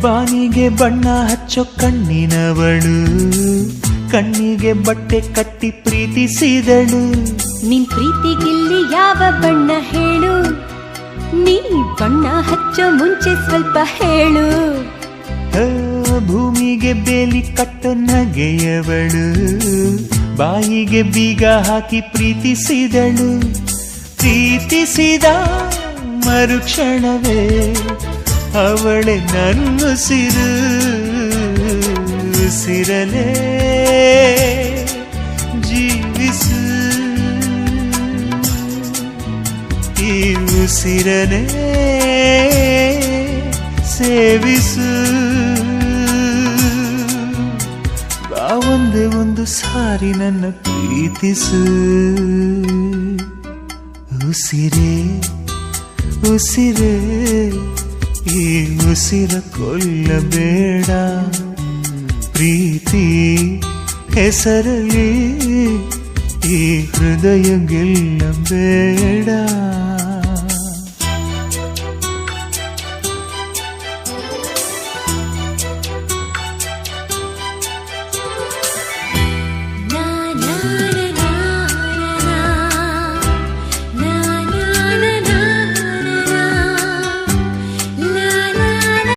ಬಾನಿಗೆ ಬಣ್ಣ ಹಚ್ಚೋ ಕಣ್ಣಿನವಳು, ಕಣ್ಣಿಗೆ ಬಟ್ಟೆ ಕಟ್ಟಿ ಪ್ರೀತಿಸಿದಳು. ನಿನ್ ಪ್ರೀತಿಗಿಲ್ಲಿ ಯಾವ ಬಣ್ಣ ಹೇಳು, ನೀ ಬಣ್ಣ ಹಚ್ಚೋ ಮುಂಚೆ ಸ್ವಲ್ಪ ಹೇಳು. ಭೂಮಿಗೆ ಬೇಲಿ ಕಟ್ಟೋ ನಗೆಯವಳು, ಬಾಯಿಗೆ ಬೀಗ ಹಾಕಿ ಪ್ರೀತಿಸಿದಳು. ಪ್ರೀತಿಸಿದ ಮರುಕ್ಷಣವೇ ಅವಳೆ ನನ್ನುಸಿರು, ಉಸಿರಲೇ ಜೀವಿಸು, ಈ ಉಸಿರನೇ ಸೇವಿಸು. ಬಾ ಒಂದೇ ಒಂದು ಸಾರಿ ನನ್ನ ಪ್ರೀತಿಸು. ಉಸಿರೇ ಉಸಿರೇ ಈ ಉಸಿರ ಕೊಲ್ಲಬೇಡ, ಪ್ರೀತಿ ಹೆಸರಲ್ಲಿ ಈ ಹೃದಯ ಗೆಲ್ಲಬೇಡ.